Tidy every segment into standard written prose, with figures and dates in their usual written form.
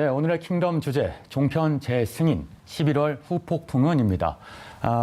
네, 오늘의 킹덤 주제, 종편 재승인, 11월 후폭풍은입니다.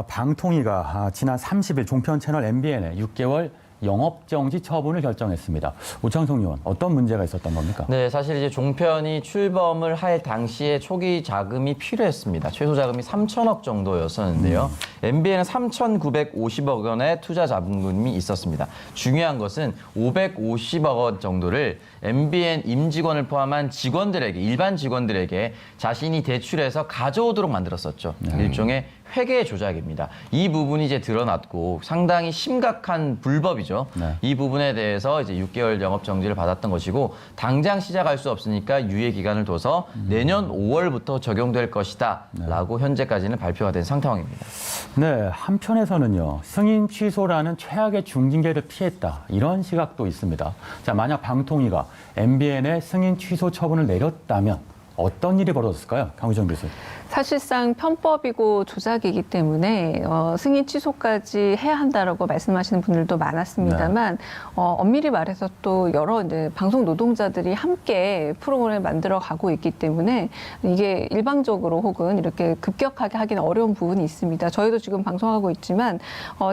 방통위가 지난 30일 종편 채널 MBN에 6개월 영업정지 처분을 결정했습니다. 오창석 의원, 어떤 문제가 있었던 겁니까? 네, 사실 이제 종편이 출범을 할 당시에 초기 자금이 필요했습니다. 최소 자금이 3천억 정도였었는데요. MBN은 3,950억 원의 투자 자금이 있었습니다. 중요한 것은 550억 원 정도를 MBN 임직원을 포함한 직원들에게, 일반 직원들에게 자신이 대출해서 가져오도록 만들었었죠. 일종의 회계 조작입니다. 이 부분이 이제 드러났고 상당히 심각한 불법이죠. 네. 이 부분에 대해서 이제 6개월 영업 정지를 받았던 것이고 당장 시작할 수 없으니까 유예 기간을 둬서 내년 5월부터 적용될 것이다라고 현재까지는 발표가 된 상황입니다. 네, 한편에서는요, 승인 취소라는 최악의 중징계를 피했다, 이런 시각도 있습니다. 자, 만약 방통위가 MBN의 승인 취소 처분을 내렸다면 어떤 일이 벌어졌을까요? 강우정 교수. 사실상 편법이고 조작이기 때문에 승인 취소까지 해야 한다라고 말씀하시는 분들도 많았습니다만 엄밀히 말해서 또 여러 이제 방송 노동자들이 함께 프로그램을 만들어 가고 있기 때문에 이게 일방적으로 혹은 이렇게 급격하게 하기는 어려운 부분이 있습니다. 저희도 지금 방송하고 있지만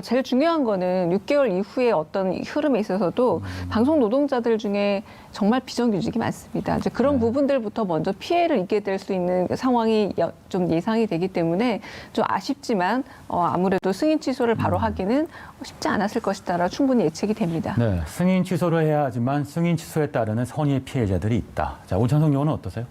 제일 중요한 거는 6개월 이후에 어떤 흐름에 있어서도 방송 노동자들 중에 정말 비정규직이 많습니다. 이제 그런 부분들부터 먼저 피해를 입게 될 수 있는 상황이 좀 예상이 되기 때문에 좀 아쉽지만 아무래도 승인 취소를 바로 하기는 쉽지 않았을 것이다라 충분히 예측이 됩니다. 네, 승인 취소를 해야 하지만 승인 취소에 따르는 선의의 피해자들이 있다. 자, 오창석 의원은 어떠세요?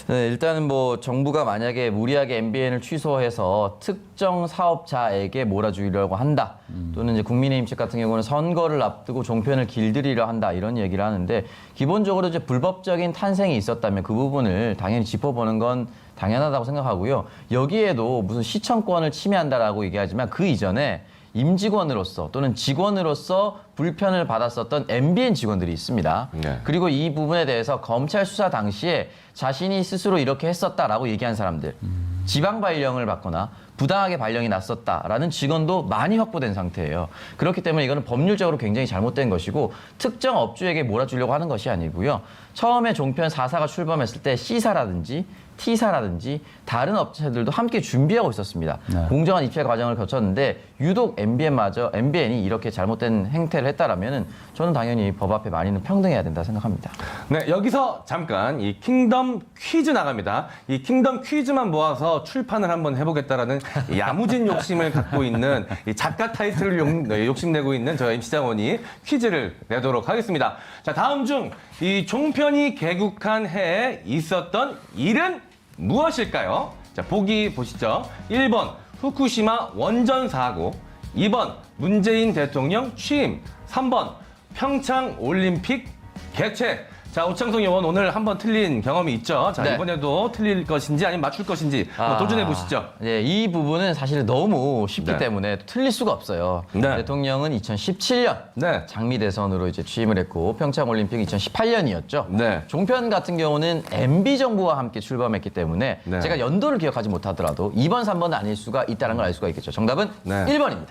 네, 일단은 뭐 정부가 만약에 무리하게 MBN을 취소해서 특정 사업자에게 몰아주려고 한다. 또는 이제 국민의힘 측 같은 경우는 선거를 앞두고 종편을 길들이려 한다. 이런 얘기를 하는데 기본적으로 이제 불법적인 탄생이 있었다면 그 부분을 당연히 짚어보는 건 당연하다고 생각하고요. 여기에도 무슨 시청권을 침해한다라고 얘기하지만 그 이전에 임직원으로서 또는 직원으로서 불편을 받았었던 MBN 직원들이 있습니다. 네. 그리고 이 부분에 대해서 검찰 수사 당시에 자신이 스스로 이렇게 했었다라고 얘기한 사람들, 지방 발령을 받거나 부당하게 발령이 났었다라는 직원도 많이 확보된 상태예요. 그렇기 때문에 이거는 법률적으로 굉장히 잘못된 것이고 특정 업주에게 몰아주려고 하는 것이 아니고요. 처음에 종편 4사가 출범했을 때 C사라든지 T사라든지 다른 업체들도 함께 준비하고 있었습니다. 네. 공정한 입찰 과정을 거쳤는데 유독 MBN이 이렇게 잘못된 행태를 했다라면은 저는 당연히 법 앞에 만인은 평등해야 된다 생각합니다. 네, 여기서 잠깐 이 킹덤 퀴즈 나갑니다. 이 킹덤 퀴즈만 모아서 출판을 한번 해보겠다라는 야무진 욕심을 갖고 있는 이 작가 타이틀을 욕심내고 있는 저 MC 장원이 퀴즈를 내도록 하겠습니다. 자, 다음 중 이 종편이 개국한 해에 있었던 일은 무엇일까요? 자, 보기 보시죠. 1번 후쿠시마 원전 사고, 2번 문재인 대통령 취임, 3번 평창 올림픽 개최. 자, 오창석 의원 오늘 한번 틀린 경험이 있죠. 자, 네. 이번에도 틀릴 것인지 아니면 맞출 것인지 한번 도전해 보시죠. 네, 이 부분은 사실 너무 쉽기 네. 때문에 틀릴 수가 없어요. 네. 대통령은 2017년 네. 장미 대선으로 이제 취임을 했고 평창 올림픽 2018년이었죠. 네. 종편 같은 경우는 MB 정부와 함께 출범했기 때문에 네. 제가 연도를 기억하지 못하더라도 2번, 3번은 아닐 수가 있다는 걸 알 수가 있겠죠. 정답은 네. 1번입니다.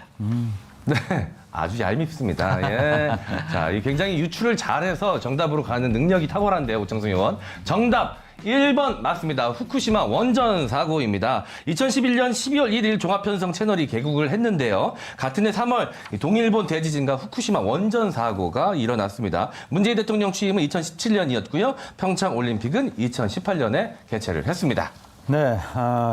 네, 아주 얄밉습니다. 예. 자, 이 굉장히 유추를 잘해서 정답으로 가는 능력이 탁월한데요, 오창석 의원. 정답 1번 맞습니다. 후쿠시마 원전 사고입니다. 2011년 12월 1일 종합편성 채널이 개국을 했는데요. 같은 해 3월 동일본 대지진과 후쿠시마 원전 사고가 일어났습니다. 문재인 대통령 취임은 2017년이었고요. 평창 올림픽은 2018년에 개최를 했습니다. 네,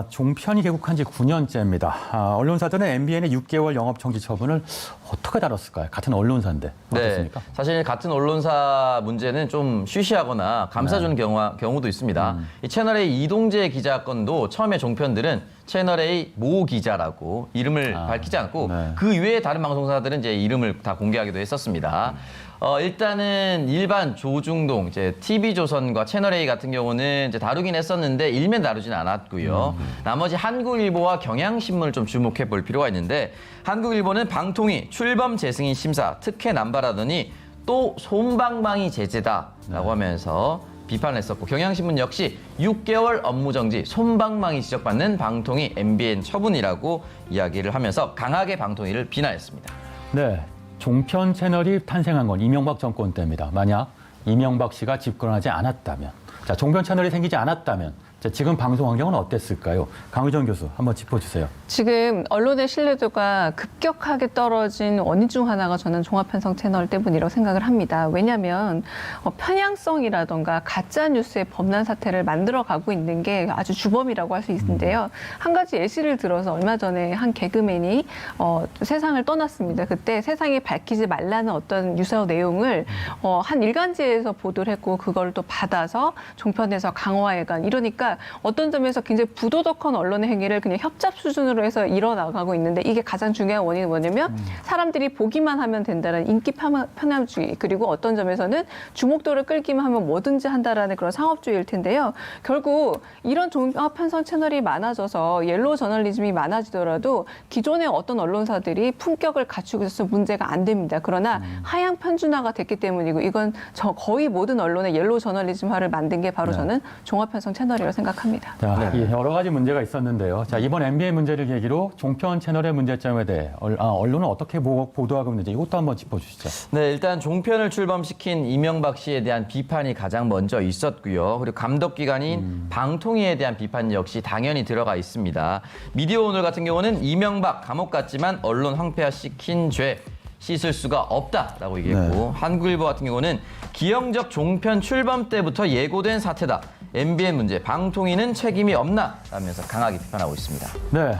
종편이 개국한 지 9년째입니다. 언론사들은 MBN의 6개월 영업정지 처분을 어떻게 다뤘을까요? 같은 언론사인데 어떻습니까? 네, 사실 같은 언론사 문제는 좀 쉬쉬하거나 감싸주는 경우도 있습니다. 이 채널A 이동재 기자 건도 처음에 종편들은 채널A 모 기자라고 이름을 밝히지 않고 네. 그 외에 다른 방송사들은 이제 이름을 다 공개하기도 했었습니다. 일단은 일반 조중동, 이제 TV조선과 채널A 같은 경우는 이제 다루긴 했었는데 일면 다루진 않았고요. 나머지 한국일보와 경향신문을 좀 주목해 볼 필요가 있는데 한국일보는 방통위 출범 재승인 심사 특혜 남발하더니 또 솜방망이 제재다라고 하면서 비판을 했었고 경향신문 역시 6개월 업무정지, 솜방망이 지적받는 방통위 MBN 처분이라고 이야기를 하면서 강하게 방통위를 비난했습니다. 네, 종편 채널이 탄생한 건 이명박 정권 때입니다. 만약 이명박 씨가 집권하지 않았다면 자, 종편 채널이 생기지 않았다면 자, 지금 방송 환경은 어땠을까요? 강의정 교수 한번 짚어주세요. 지금 언론의 신뢰도가 급격하게 떨어진 원인 중 하나가 저는 종합편성 채널 때문이라고 생각을 합니다. 왜냐하면 편향성이라던가 가짜 뉴스의 범람 사태를 만들어가고 있는 게 아주 주범이라고 할 수 있는데요. 한 가지 예시를 들어서 얼마 전에 한 개그맨이 세상을 떠났습니다. 그때 세상에 밝히지 말라는 어떤 유서 내용을 한 일간지에서 보도를 했고 그걸 또 받아서 종편에서 강화해간 이러니까 어떤 점에서 굉장히 부도덕한 언론의 행위를 그냥 협잡 수준으로 해서 일어나가고 있는데 이게 가장 중요한 원인이 뭐냐면 사람들이 보기만 하면 된다는 인기 편향주의 그리고 어떤 점에서는 주목도를 끌기만 하면 뭐든지 한다라는 그런 상업주의일 텐데요. 결국 이런 종합 편성 채널이 많아져서 옐로우 저널리즘이 많아지더라도 기존의 어떤 언론사들이 품격을 갖추고 있어서 문제가 안 됩니다. 그러나 하향 편준화가 됐기 때문이고 이건 거의 모든 언론의 옐로우 저널리즘화를 만든 게 바로 저는 종합 편성 채널이라고 생각합니다. 자, 이 여러 가지 문제가 있었는데요. 자, 이번 NBA 문제를 계기로 종편 채널의 문제점에 대해 언론은 어떻게 보도하고 있는지 이것도 한번 짚어주시죠. 네, 일단 종편을 출범시킨 이명박 씨에 대한 비판이 가장 먼저 있었고요. 그리고 감독기관인 방통위에 대한 비판 역시 당연히 들어가 있습니다. 미디어 오늘 같은 경우는 이명박 감옥 갔지만 언론 황폐화시킨 죄 씻을 수가 없다라고 얘기했고 한국일보 같은 경우는 기형적 종편 출범 때부터 예고된 사태다. MBN 문제, 방통위는 책임이 없나? 라면서 강하게 비판하고 있습니다. 네,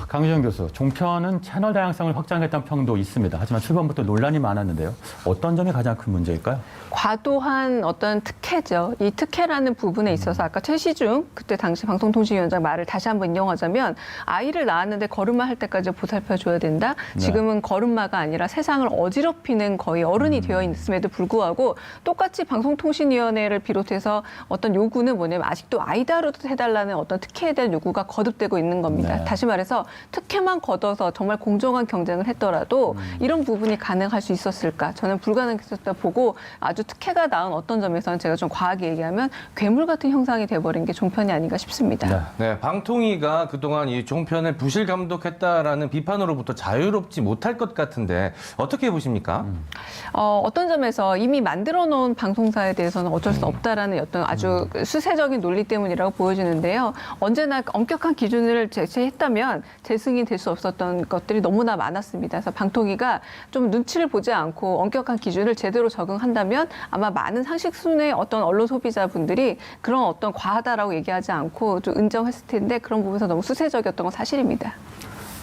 강유정 교수, 종편은 채널 다양성을 확장했다는 평도 있습니다. 하지만 출범부터 논란이 많았는데요. 어떤 점이 가장 큰 문제일까요? 과도한 어떤 특혜죠. 이 특혜라는 부분에 있어서 아까 최시중 그때 당시 방송통신위원장 말을 다시 한번 인용하자면 아이를 낳았는데 걸음마 할 때까지 보살펴줘야 된다. 지금은 걸음마가 아니라 세상을 어지럽히는 거의 어른이 되어 있음에도 불구하고 똑같이 방송통신위원회를 비롯해서 어떤 요구는 뭐냐면 아직도 아이다루도 해달라는 어떤 특혜에 대한 요구가 거듭되고 있는 겁니다. 네. 다시 말해서 특혜만 걷어서 정말 공정한 경쟁을 했더라도 이런 부분이 가능할 수 있었을까? 저는 불가능했었다 보고 아주 특혜가 나은 어떤 점에서는 제가 좀 과하게 얘기하면 괴물 같은 형상이 돼버린 게 종편이 아닌가 싶습니다. 네, 방통위가 그동안 이 종편을 부실 감독했다라는 비판으로부터 자유롭지 못할 것 같은데 어떻게 보십니까? 어떤 점에서 이미 만들어 놓은 방송사에 대해서는 어쩔 수 없다라는 어떤 아주 수세적인 논리 때문이라고 보여지는데요. 언제나 엄격한 기준을 제시했다면 재승인 될 수 없었던 것들이 너무나 많았습니다. 그래서 방통위가 좀 눈치를 보지 않고 엄격한 기준을 제대로 적용한다면 아마 많은 상식순의 어떤 언론 소비자분들이 그런 어떤 과하다라고 얘기하지 않고 좀 인정했을 텐데 그런 부분에서 너무 수세적이었던 건 사실입니다.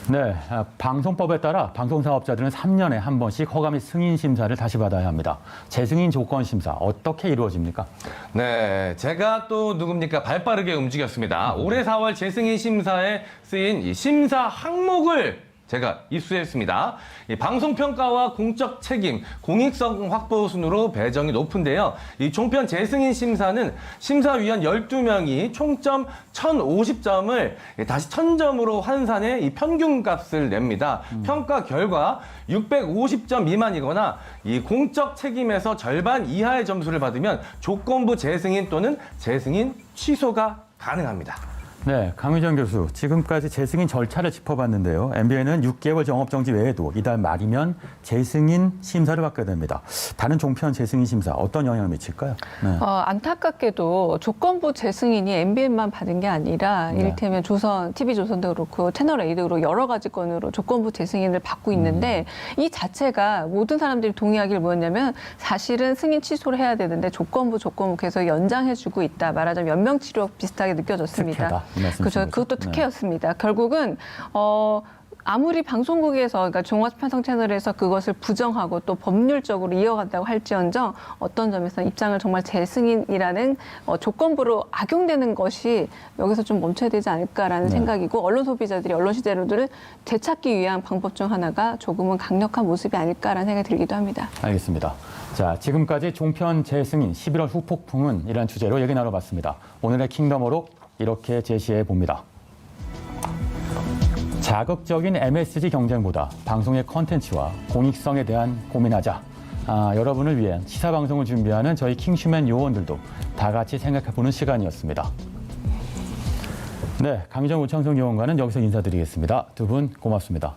네, 방송법에 따라 방송사업자들은 3년에 한 번씩 허가 및 승인 심사를 다시 받아야 합니다. 재승인 조건 심사 어떻게 이루어집니까? 네, 제가 또 누굽니까? 발빠르게 움직였습니다. 올해 4월 재승인 심사에 쓰인 이 심사 항목을 제가 입수했습니다. 이 방송평가와 공적 책임, 공익성 확보 순으로 배정이 높은데요. 이 종편 재승인 심사는 심사위원 12명이 총점 1,050점을 다시 1,000점으로 환산해 이 평균값을 냅니다. 평가 결과 650점 미만이거나 이 공적 책임에서 절반 이하의 점수를 받으면 조건부 재승인 또는 재승인 취소가 가능합니다. 네, 강유정 교수, 지금까지 재승인 절차를 짚어봤는데요. MBN은 6개월 영업정지 외에도 이달 말이면 재승인 심사를 받게 됩니다. 다른 종편 재승인 심사 어떤 영향을 미칠까요? 네. 안타깝게도 조건부 재승인이 MBN만 받은 게 아니라 이를테면 조선, TV조선도 그렇고 채널A도 그렇고 여러 가지 건으로 조건부 재승인을 받고 있는데 이 자체가 모든 사람들이 동의하길 뭐였냐면 사실은 승인 취소를 해야 되는데 조건부 계속 연장해주고 있다. 말하자면 연명치료 비슷하게 느껴졌습니다. 특혜다. 그렇죠. 그것도 특혜였습니다. 결국은 아무리 방송국에서 그러니까 종합편성 채널에서 그것을 부정하고 또 법률적으로 이어간다고 할지언정 어떤 점에서 입장을 정말 재승인이라는 조건부로 악용되는 것이 여기서 좀 멈춰야 되지 않을까라는 생각이고 언론 소비자들이 언론 시대로들을 되찾기 위한 방법 중 하나가 조금은 강력한 모습이 아닐까라는 생각이 들기도 합니다. 알겠습니다. 자, 지금까지 종편 재승인 11월 후폭풍은 이라는 주제로 얘기 나눠봤습니다. 오늘의 킹덤어록 이렇게 제시해 봅니다. 자극적인 MSG 경쟁보다 방송의 컨텐츠와 공익성에 대한 고민하자. 여러분을 위해 시사방송을 준비하는 저희 킹슈맨 요원들도 다 같이 생각해보는 시간이었습니다. 네, 강유정 우창성 요원과는 여기서 인사드리겠습니다. 두 분 고맙습니다.